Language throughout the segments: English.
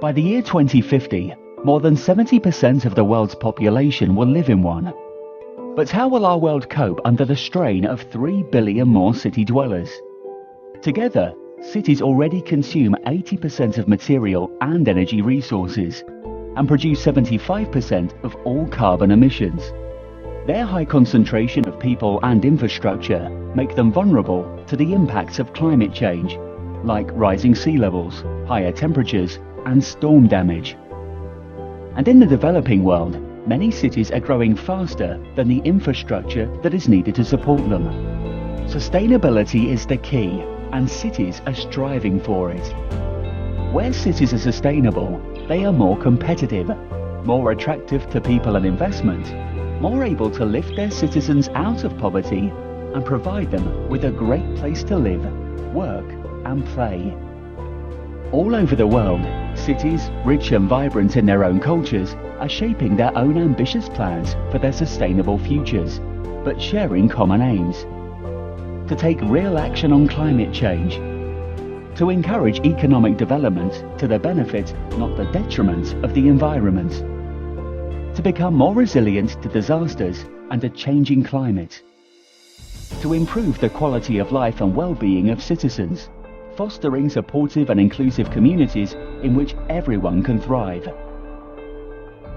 By the year 2050, more than 70% of the world's population will live in one. But how will our world cope under the strain of 3 billion more city dwellers? Together, cities already consume 80% of material and energy resources and produce 75% of all carbon emissions. Their high concentration of people and infrastructure make them vulnerable to the impacts of climate change, like rising sea levels, higher temperatures, and storm damage. And in the developing world, many cities are growing faster than the infrastructure that is needed to support them. Sustainability is the key, and cities are striving for it. Where cities are sustainable, they are more competitive, more attractive to people and investment, more able to lift their citizens out of poverty and provide them with a great place to live, work and play. All over the world, cities, rich and vibrant in their own cultures, are shaping their own ambitious plans for their sustainable futures, but sharing common aims. To take real action on climate change, to encourage economic development to the benefit, not the detriment, of the environment, to become more resilient to disasters and a changing climate, to improve the quality of life and well-being of citizens, fostering supportive and inclusive communities in which everyone can thrive,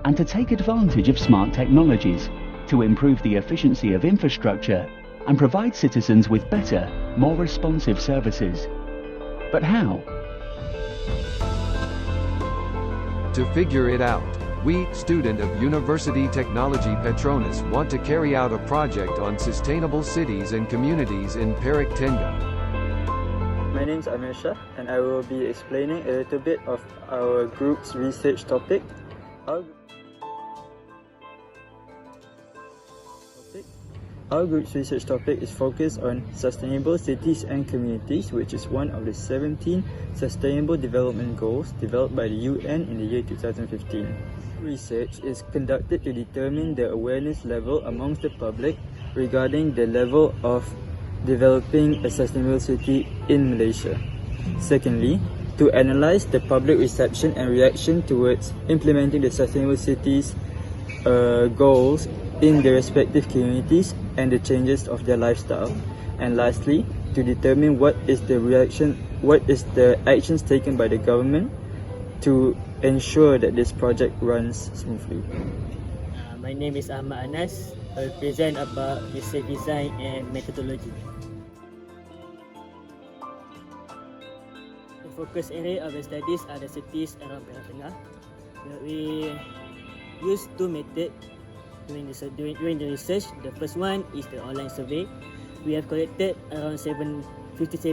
and to take advantage of smart technologies to improve the efficiency of infrastructure and provide citizens with better, more responsive services. But how? To figure it out, we, student of University Technology Petronas, want to carry out a project on sustainable cities and communities in Perak, Tengah. My name is Amir Shah, and I will be explaining a little bit of our group's research topic. Our group's research topic is focused on sustainable cities and communities, which is one of the 17 Sustainable Development Goals developed by the UN in the year 2015. Research is conducted to determine the awareness level amongst the public regarding the level of developing a sustainable city in Malaysia. Secondly, to analyze the public reception and reaction towards implementing the sustainable cities goals in the respective communities and the changes of their lifestyle. And lastly, to determine what is the actions taken by the government to ensure that this project runs smoothly. My name is Ahmad Anas. I will present about research design and methodology. The focus area of the studies are the cities around Perak Tengah. We use two methods during the research. The first one is the online survey. We have collected around 57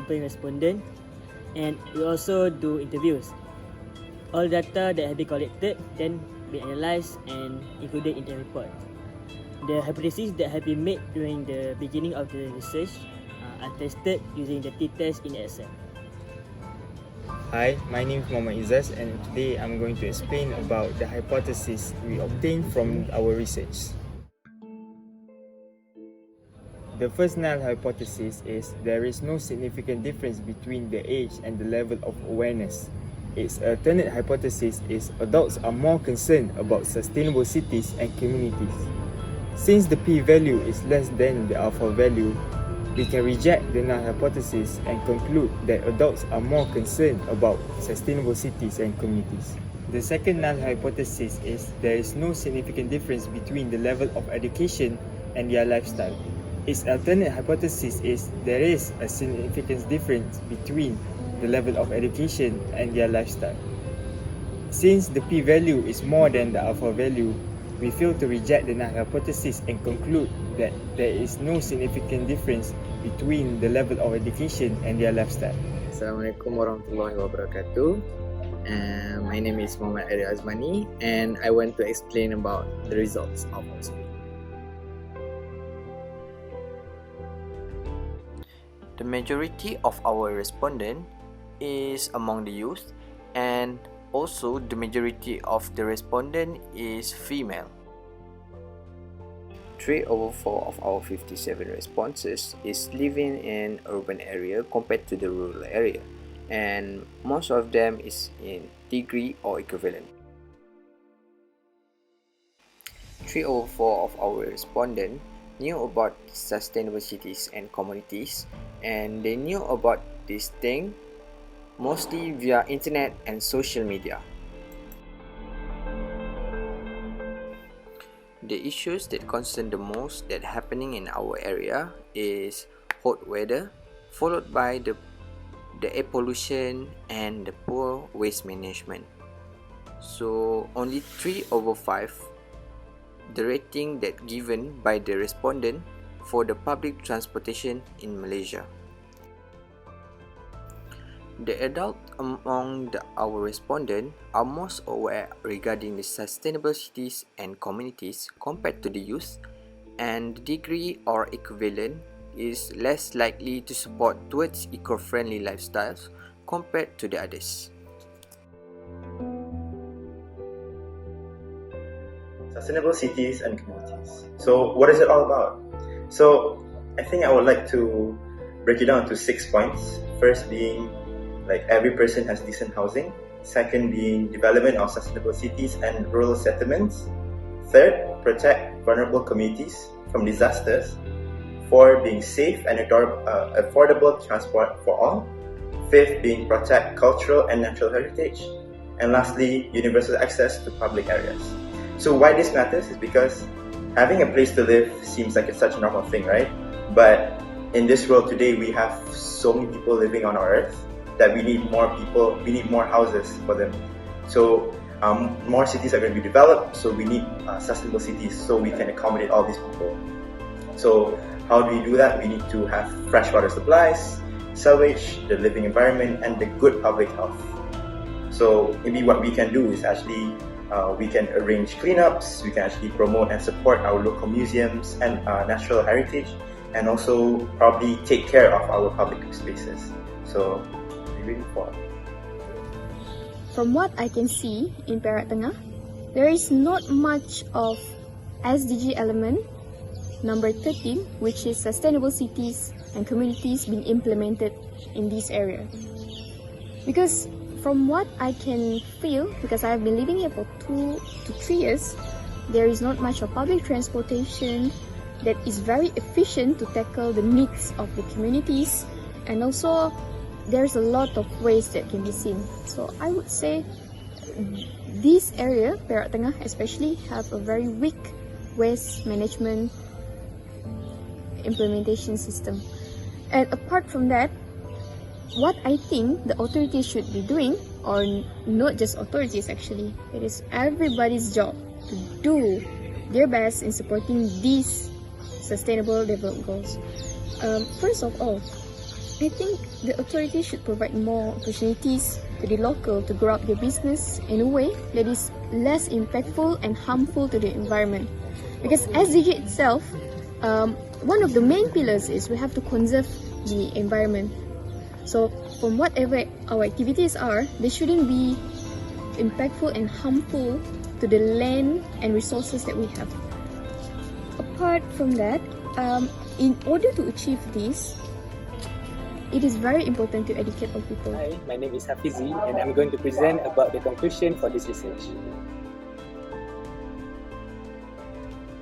respondents, and we also do interviews. All data that have been collected then be analysed and included in the report. The hypotheses that have been made during the beginning of the research are tested using the t-test in Excel. Hi, my name is Muhammad Izzaz, and today I'm going to explain about the hypothesis we obtained from our research. The first null hypothesis is there is no significant difference between the age and the level of awareness. Its alternate hypothesis is adults are more concerned about sustainable cities and communities. Since the p-value is less than the alpha value, we can reject the null hypothesis and conclude that adults are more concerned about sustainable cities and communities. The second null hypothesis is there is no significant difference between the level of education and their lifestyle. Its alternate hypothesis is there is a significant difference between the level of education and their lifestyle. Since the p-value is more than the alpha value, we fail to reject the null hypothesis and conclude that there is no significant difference between the level of education and their lifestyle. Assalamualaikum warahmatullahi wabarakatuh. My name is Muhammad Ari Azmani, and I want to explain about the results of our survey. The majority of our respondent is among the youth, and also the majority of the respondent is female. 3/4 of our 57 responses is living in urban area compared to the rural area, and most of them is in degree or equivalent. 3/4 of our respondents knew about sustainable cities and communities, and they knew about this thing mostly via internet and social media. The issues that concern the most that happening in our area is hot weather, followed by the air pollution and the poor waste management. So only 3/5 the rating that given by the respondent for the public transportation in Malaysia. The adult among our respondents are most aware regarding the sustainable cities and communities compared to the youth, and the degree or equivalent is less likely to support towards eco-friendly lifestyles compared to the others. Sustainable cities and communities. So what is it all about? So I think I would like to break it down to 6 points. First being like every person has decent housing. Second being development of sustainable cities and rural settlements. Third, protect vulnerable communities from disasters. 4, being safe and affordable transport for all. 5th, being protect cultural and natural heritage. And lastly, universal access to public areas. So why this matters is because having a place to live seems like it's such a normal thing, right? But in this world today, we have so many people living on our earth that we need more people, we need more houses for them. So more cities are going to be developed, so we need sustainable cities so we can accommodate all these people. So how do we do that? We need to have fresh water supplies, sewage, the living environment, and the good public health. So maybe what we can do is actually we can arrange cleanups, we can actually promote and support our local museums and natural heritage, and also probably take care of our public spaces. So, really forward. From what I can see in Perak Tengah, there is not much of SDG element number 13, which is sustainable cities and communities being implemented in this area. Because from what I can feel, because I have been living here for 2 to 3 years, there is not much of public transportation that is very efficient to tackle the needs of the communities, and also there's a lot of waste that can be seen. So I would say this area, Perak Tengah especially, have a very weak waste management implementation system. And apart from that, what I think the authorities should be doing, or not just authorities actually, it is everybody's job to do their best in supporting these sustainable development goals. First of all, I think the authorities should provide more opportunities to the local to grow up their business in a way that is less impactful and harmful to the environment. Because SDG itself, one of the main pillars is we have to conserve the environment. So from whatever our activities are, they shouldn't be impactful and harmful to the land and resources that we have. Apart from that, in order to achieve this, it is very important to educate all people. Hi, my name is Hafizi, and I'm going to present about the conclusion for this research.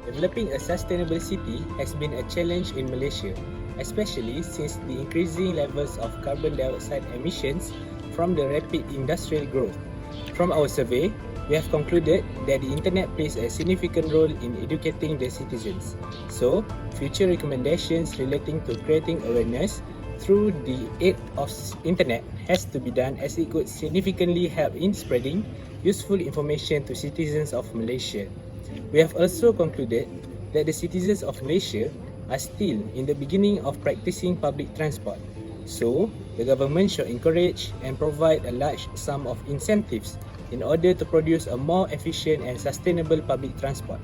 Developing a sustainable city has been a challenge in Malaysia, especially since the increasing levels of carbon dioxide emissions from the rapid industrial growth. From our survey, we have concluded that the internet plays a significant role in educating the citizens. So, future recommendations relating to creating awareness through the aid of internet has to be done, as it could significantly help in spreading useful information to citizens of Malaysia. We have also concluded that the citizens of Malaysia are still in the beginning of practicing public transport. So, the government should encourage and provide a large sum of incentives in order to produce a more efficient and sustainable public transport.